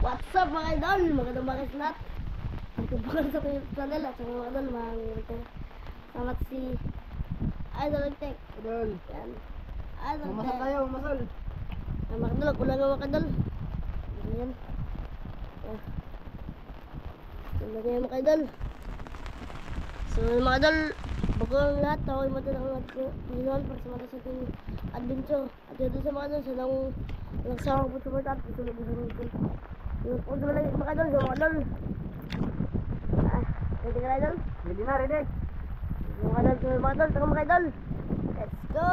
What's up mga idol? Magandang bakit lahat. Magandang sa channel at sa mga idol, mga salamat si Idol Tech. Idol. Yan. Idol Mamasal Tech. tayo, mamasal. Ay, mga idol, kulang nga mga idol. Yan. Kulang nga mga idol. So mga idol, bago ang lahat, ako ay matulang ngayon para sa mga sa ating adventure. At dito sa mga idol, sa nang nagsawang po support at ito na dito natin. Yung punto na lang mga idol, sa mga idol. Ready ka na idol? Ready na, ready. Mga idol, sa mga idol, taka mga idol. Let's go!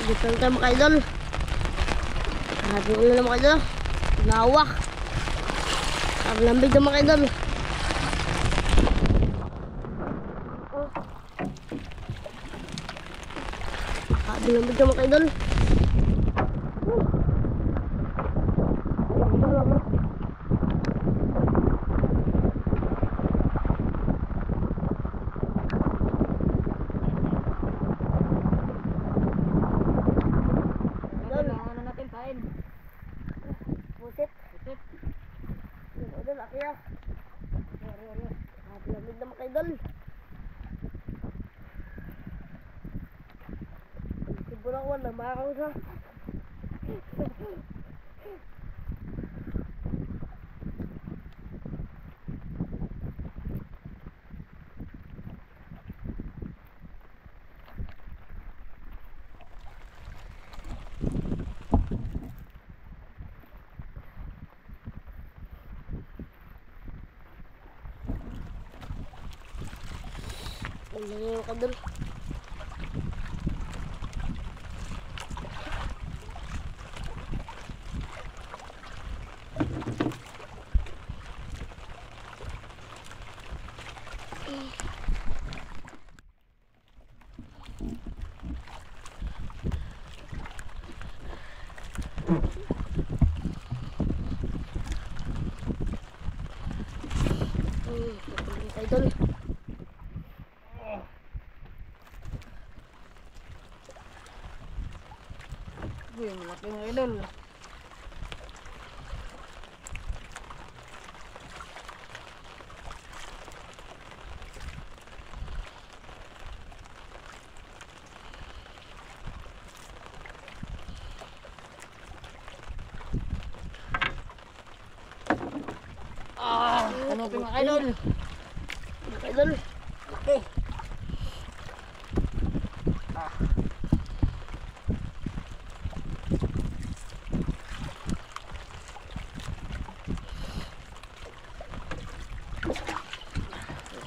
Dito lang tayo mga idol. Grabe ulo na mga idol. Nawak. Ang lambig na mga idol. Grabe lambig na mga idol. Pusit. Pusit. Yung idol, aki ah. Lamig na mga idol. Siguro ako wala makakaw sa. Ang laki yung kadol. Idol. Uy, malaki ng idol. Ano pa mga idol? Idol. Okay.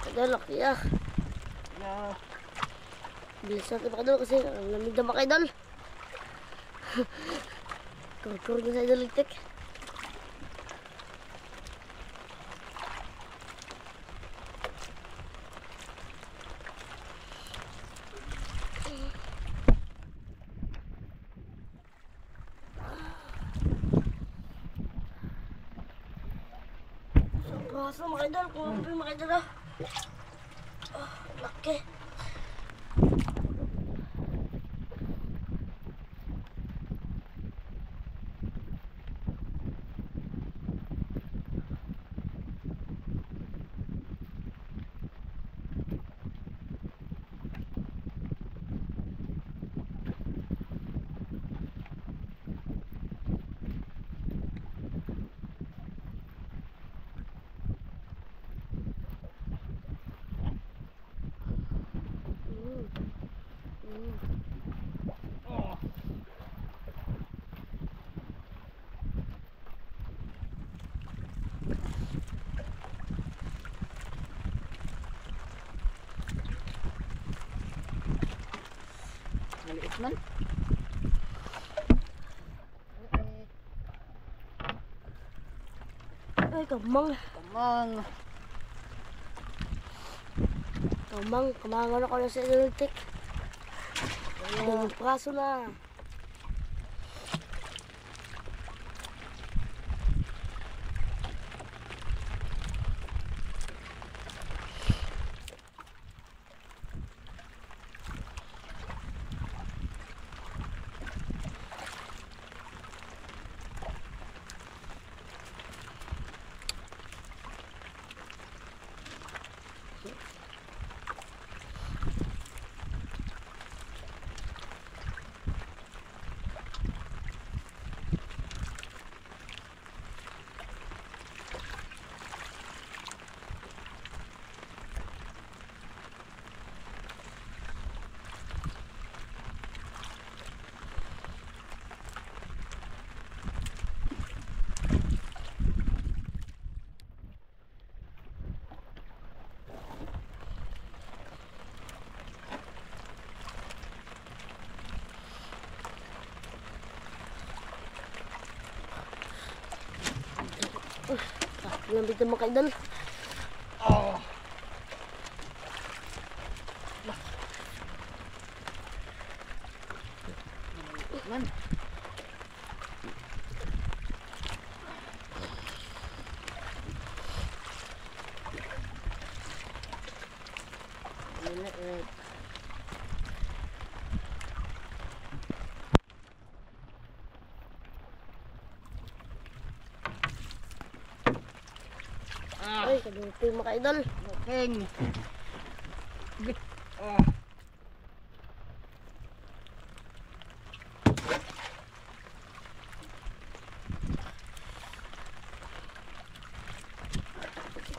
Idol, laki ah. Bilis natin mga idol kasi ang lamig na mga idol. Kurkur na sa idol ligtek. Basa mga idol, kumapin mga idol ah. Laki. Maliit man. Ay, kamang. Kamang. Kamang ano ko na sa electric. Dalawang praso na. Lamig na mga kaidol. Oh. Man. Maliit. Ay, kaluto yung mga kaidol. King. Oh.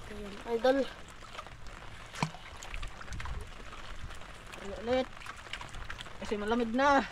Ayan, kaidol. Ulit. Kasi malamig na.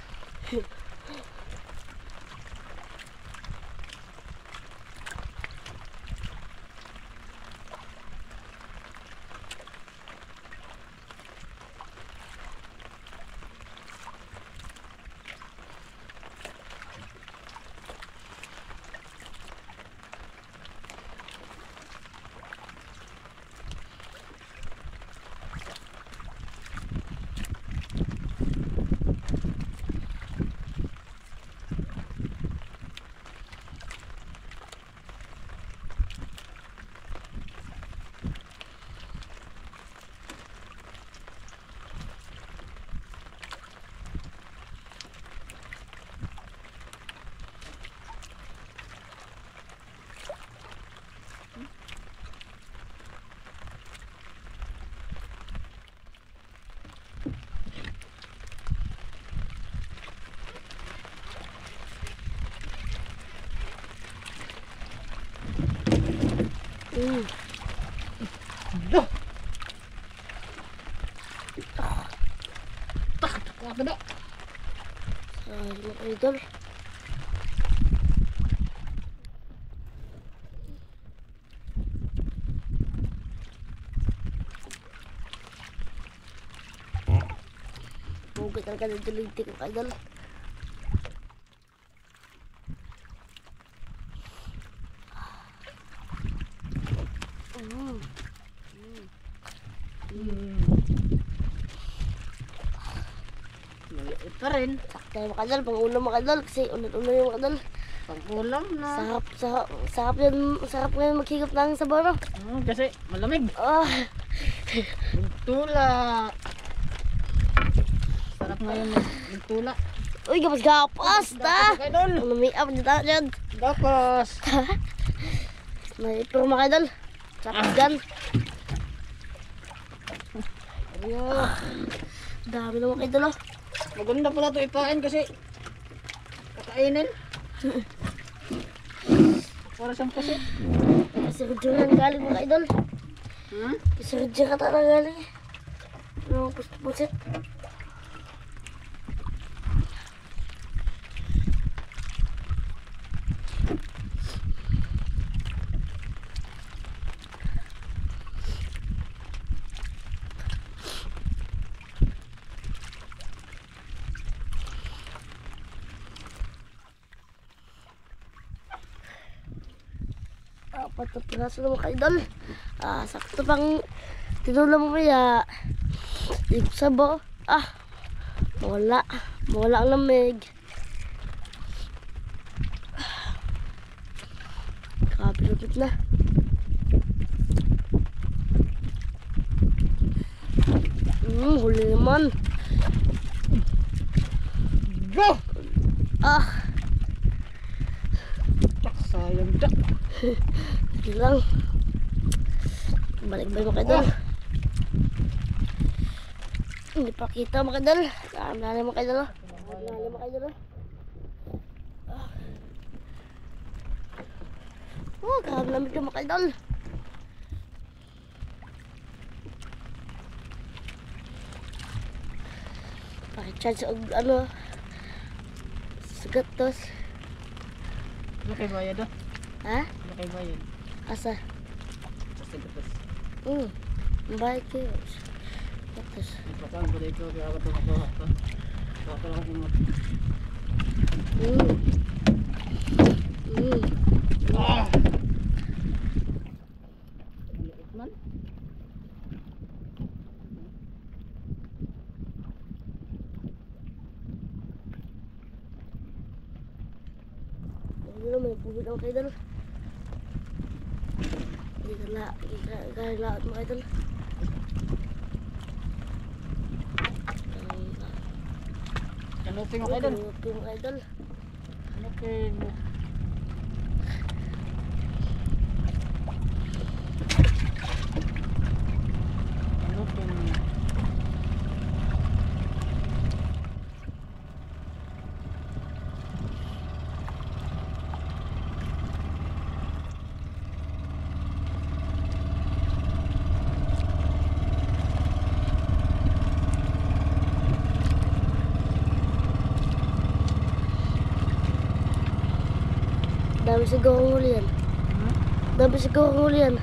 Duh. Gede. Ay, mga kaidol. Bugit talaga ng tulintik mga kaidol. Maliit pa rin. Sakto yung mga kaidol, pangulam mga kaidol. Kasi ulit-ulit yung mga kaidol. Pang-ulam na. Sarap ngayon maghigop ng sabaw, no? Kasi malamig. Ah, Tula. Sarap ngayon magtula. uy, gapas ta! Kaidol. Ang nami-up na tayo dyan. Gapos. May ipro mga kaidol. Sarap dyan. Ayo. Dami na mga kaidol, oh. Maganda pala ito ipain kasi kakainin. Para siyang pusit. Isirudyo na galing mga kaidol. Isirudyo ka talaga galing. Ano, pusit. Apat na piraso na mga idol. Sakto pang tinula mo maya. Yung sabo. Mawala. Mawala ang lamig. Grabe lupit na. Huli naman. Go! Sayang dak. Sige lang. Balik ba yung mga idol? Hindi pa kita mga idol. Dali mga idol. Dali mga idol. Grabe lamig yung mga idol. Pakicharge og ano. Sugat tos. Laki bayad ah. Ha? Laki bayad. Asa? Basta gatas. Baik kayo. Tos. Ipakang ko dito kaya ako tumakuha pa. Baka lang imot. Liit man. Hindi naman yung pugod ang kaidal. Hindi ka lahat mga kaidal. Kanupin mo kaidol. Kanupin mga kaidal. Kanupin mo. Kanupin mo. Dami siguro huli yan. Dami siguro huli yan.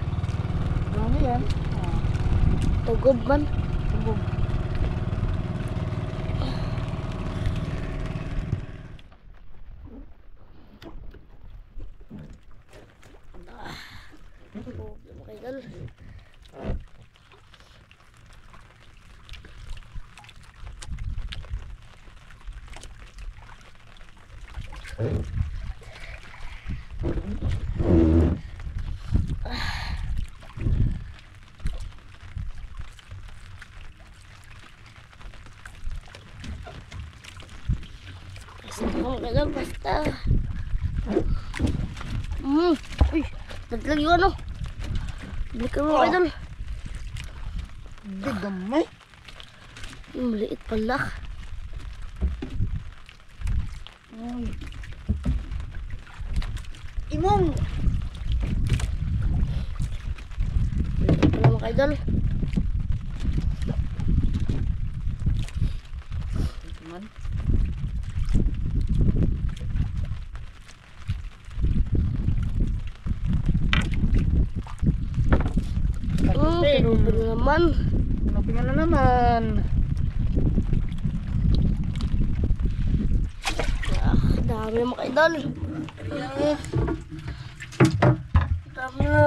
Dami yan. Tugob man. Tugog. Mga kaidal. Basta. Uy, naglag yung ano. Bili ka mga idol. Hindi gamay. Maliit pala. Ay. Imong. Maliit pala mga idol. Man. Kanupin naman. Kanupin na naman. Dami na mga idol. Dami na.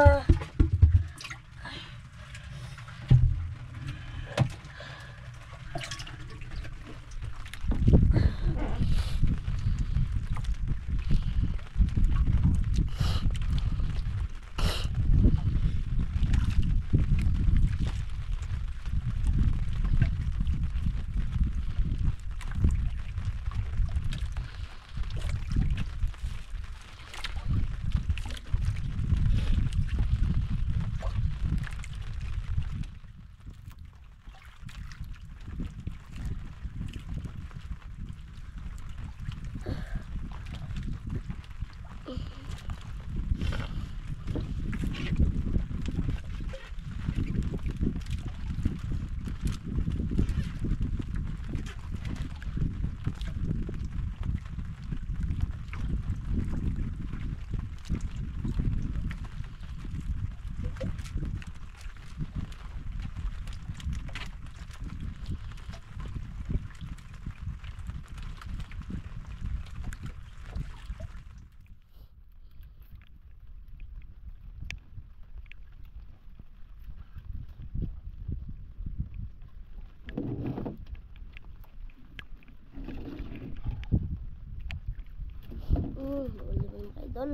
Mahuli ba yung mga idol?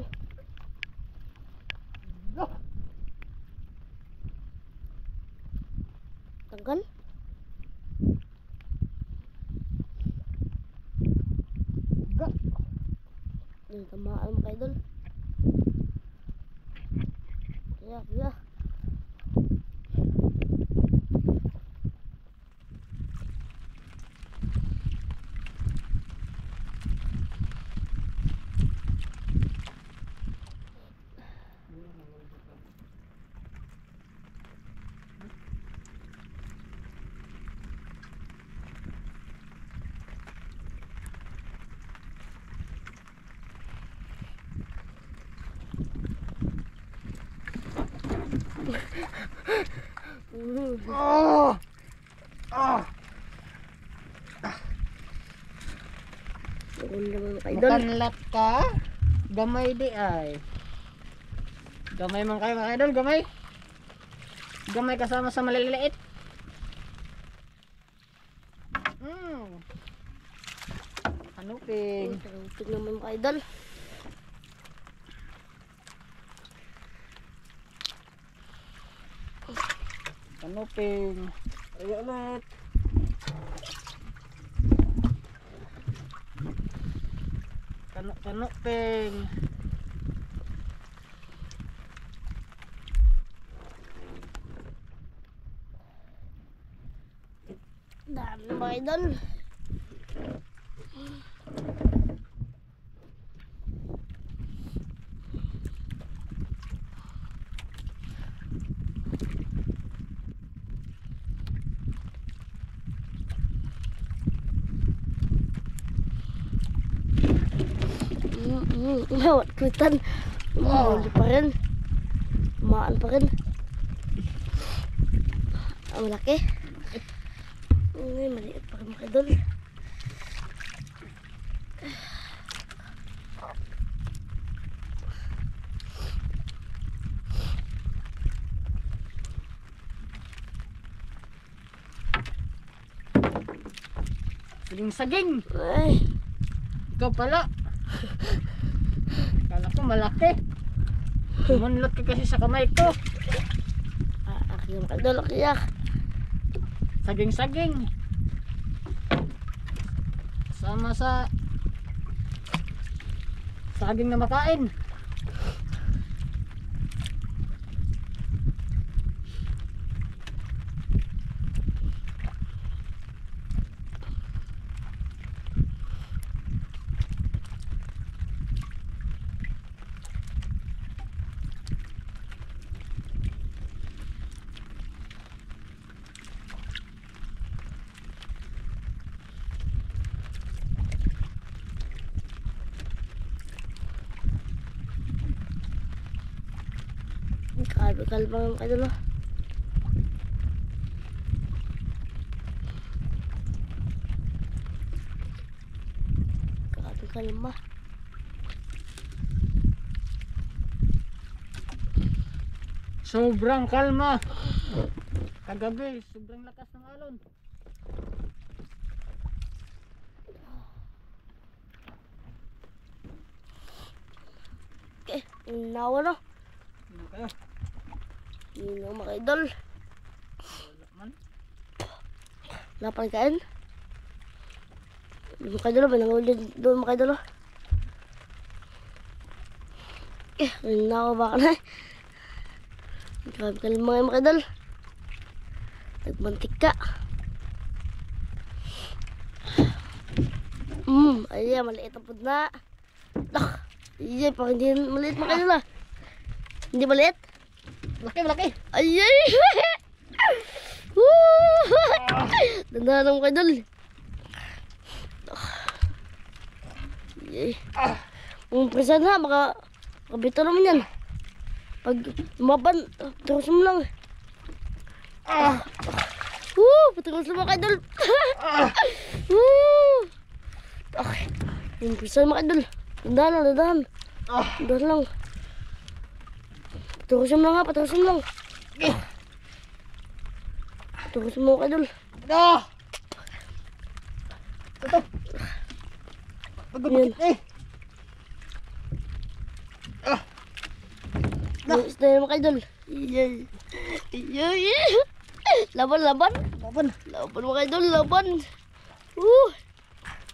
Tanggal? Yung tamaan mga idol. Kaya. Mahuli naman mga idol. Makanlat ka? Gamay di ay. Gamay man kayo mga idol, gamay. Gamay kasama sa maliliit. Hanupin. Tanupin naman mga idol. Hanupin. Ayo ulit. Kanupin. Dami na mga idol. Mawat kuitan. Mahuli pa rin. Maan pa rin. Ang laki. Ay, maliit pa rin mga idol. Saging. Ay, Ikaw pala. Kala ko malaki. Sumunlot ka kasi sa kamay ko. aki mga idol, akiyak. Saging-saging. Sama sa saging na makain. Kalma mga idol. Kalma. Sobrang kalma. Kagabi, sobrang lakas ng alon. Okay, nawa na. Ano kayo? Yun ang mga idol. Wala man. Napang kain. Mga idol, manangulid doon mga idol. Nawa ba ka na? Grabe kalma mga idol. Nagmantik ka. Ayan, maliit ang pudna. Ayan, parang hindi maliit mga idol. Hindi maliit? Malaki. Ayay! Dandahan ang mga idol. Ayay. Presa na, makabito naman yan. Pag lumaban, terus mo lang. Patungos na mga idol. Okay. Yung presa mga idol. Dandahan. Dandahan lang. Paturusin mo lang ha, paturusin mo lang. Paturusin mo ka idol. Ito. Pagod eh. Isda yan mga idol. Iyay. Iyay. Laban, laban. Laban. Laban mga idol, laban.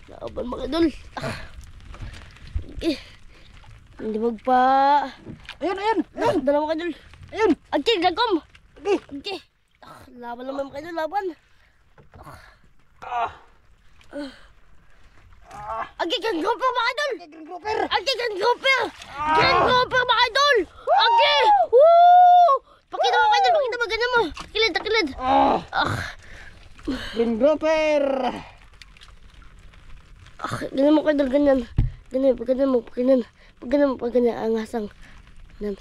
Laban mga idol. Hindi magpa... Ayun. Dala mga idol. Ayun. Agki, gagom. Okay. Agki. Laban naman mga idol, laban. Agki, gang grouper mga idol. Green grouper. Agki, gang grouper. Gang grouper mga idol. Agki. Woo! Pakita mo mga idol, pakita mo, ganyan mo. Takilid, takilid. Green grouper. Ganyan mo mga idol, ganyan. Ganyan, pag ganyan mo, pag ganyan. Pag ganyan mo, pag ganyan, ang hasang. Ganyan.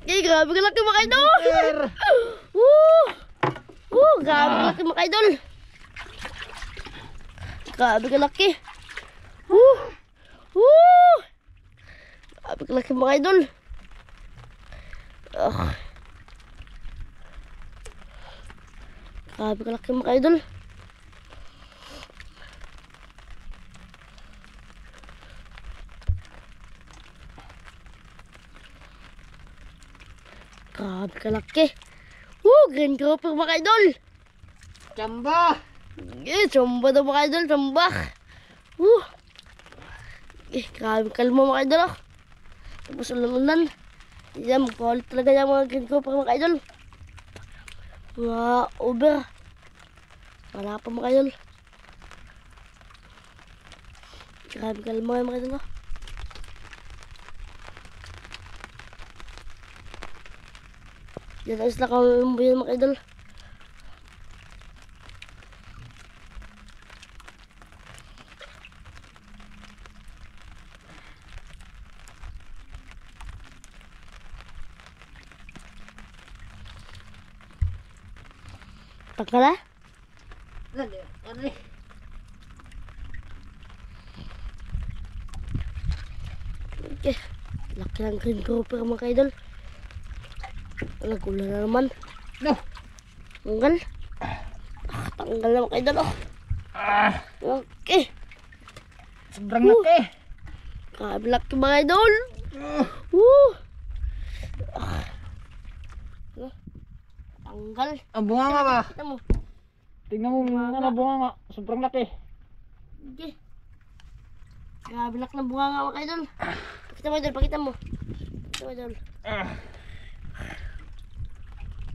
Grabe ka laki mga idol! Grouper. Grabe ka laki mga idol! Grabe ka laki! Grabe ka laki mga idol! Grabe ka laki mga idol! Grabe ka laki! Green grouper mga idol! Chamba. Chamba daw mga idol, chamba! Grabe kalma mga idol. Tapos ulan-ulan. Yan, magpawalit talaga yung mga green grouper mga idol. Mga over. Wala pa mga idol. Grabe kalma mga idol. Yan ang isla kamambuyan mga idol. Tangkala? Ano? Okay. Laki lang green grouper mga idol. Nagula na naman. No. Tanggal. Tanggal na mga idol. Okay. Sobrang laki. Grabe laki mga idol. Tanggal. Ang bunga nga ba? Kita mo. Tingnan mo ano bunga nga. Sobrang laki. Okay. Grabe laki ng bunga nga mga idol. Pakita mo idol, pakita mo. Pakita mo idol.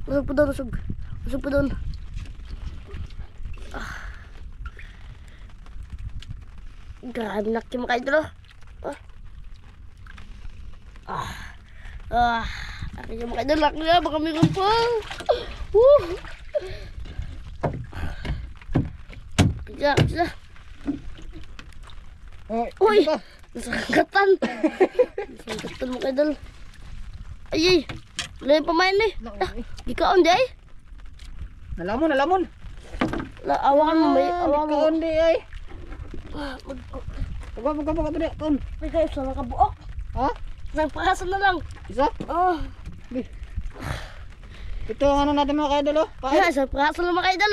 Usog pa doon, usog. Usog pa doon. Grabe laki mga idol. Laki yung mga idol, laki na. Baka mayroon pa. Kaya. Uy! Nasangkatan! Nasangkatan mga idol. Ay! Wala yung pamain eh. Gikaon di ay. Nalamon. Awakan mo may. Awakan mo. Gikaon di ay. Baga to di. Ton. Ay kayo, isa lang kabuok. Ha? Isang pakasan na lang. Isa? Ito ang ano natin mga kaidol oh. Ay, isang pakasan lang mga idol.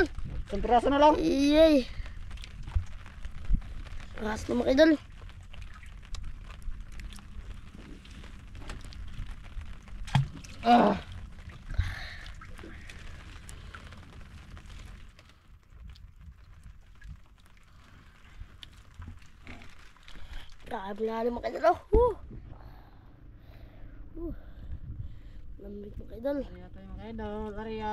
Isang piraso na lang. Iyay. Pakasan lang mga idol. Grabe na rin mga idol. Lamig mga idol. Ariya tayo mga kaidol. Ariya.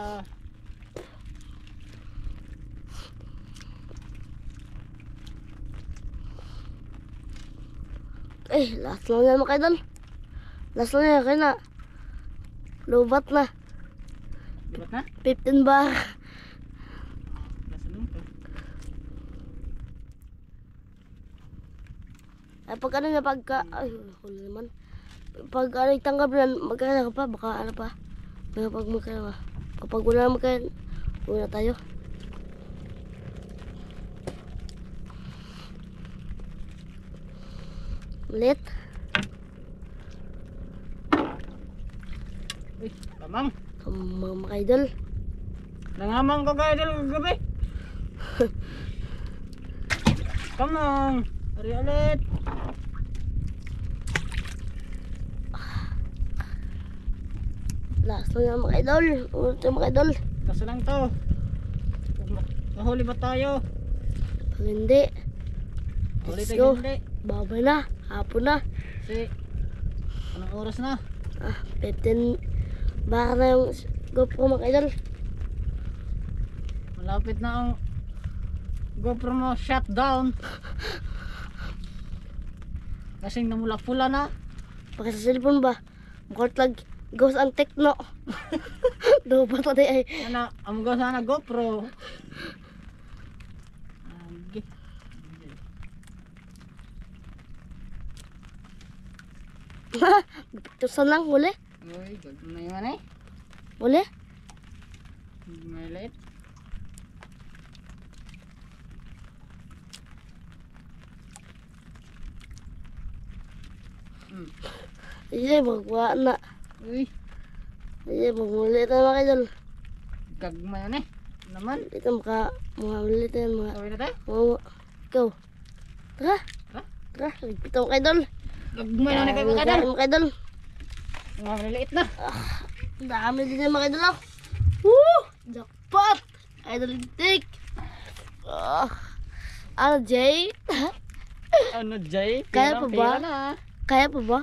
Last lang yan mga idol. Last lang yan, kaya na. Lubat na. Dibat na? 15 bar. Nasa to. Ay, pag ano na pagka... Ay, huli naman. Pag ano, itanggap na, magkano ka pa, baka ano pa. Pag magkano ka. Kapag wala na magkano, huwag na tayo. Ulit. Uy, lamang. Mga idol. Nangamang ko kaidol gabi. Come on. Ari ulit. Kaso nga mga idol. Ulit yung mga idol. Kaso lang to. Mahuli ba tayo? Pag hindi, Huli let's tayo go. hindi. Babay na. Hapon na. Kasi, anong oras na? 15. Baka na yung GoPro mga idol. Malapit na ang GoPro mo shutdown. Kasing namula-pula na. Baka sa cellphone ba? Bukot lag. Ghost ang tekno. Doon ba ito ay? Ano, amugaw sana GoPro. Agi. Tusan lang. Huli? Uy, may man eh. Huli? May liit. Iya, magwa na. Uy, Iya, magmuli tayo mga idol. gagmay na eh. Naman. Dito makamuli tayo mga. Uwi na tayo. Mga. Ikaw. Tara. Ha? Tara. Ligpit ako mga idol. Gagmay na kayo mga kadal. Mga idol. Mga maliliit na. Dami din yung mga idol. Woo! Jackpot! Idol tik. Ano, Jay? Ano, Jay? Kaya pa ba? Pira na. Kaya pa ba?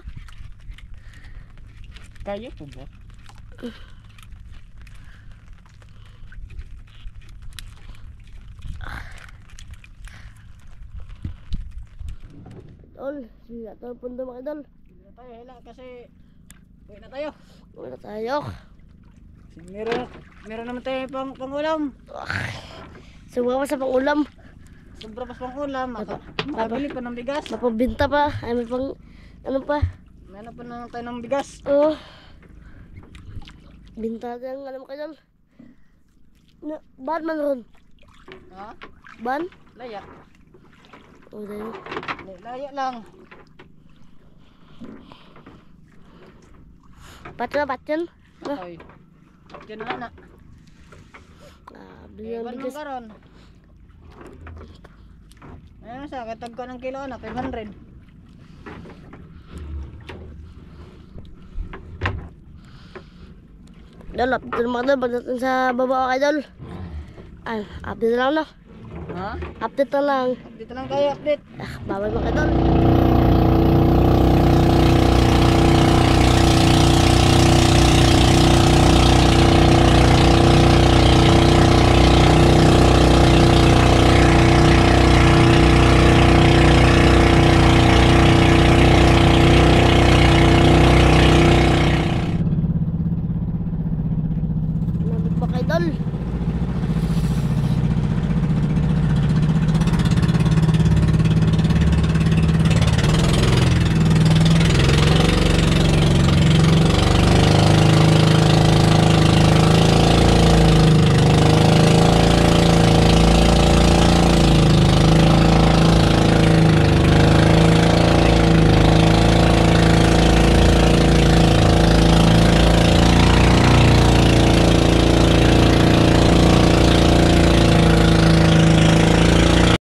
Kaya pa ba? Tol, sige tol pundo mga idol. Hindi na tayo, hila kasi uwi na tayo. Wala tayo. Meron naman tayo pangulam. Subukan pa sa pangulam. Sobra pa pangulam. Makabili pa ng bigas. Mapabinta pa. Ay, may pang, ano pa? Meron pa naman tayo ng bigas. Oh. Binta tayo ng alam ka dyan. Ban man ron. Ha? Ban? Laya. O, tayo. Laya lang. Patyan. Okay. Diyan na na. Bili ng Iban mo bigas. karon. Ayun sa katag ko ng kilo na 500. Idol, update na mga idol. Pagdating sa baba ka idol. Ay, update na lang na. Ha? Update na lang. Dito lang kayo update. Babay mga idol.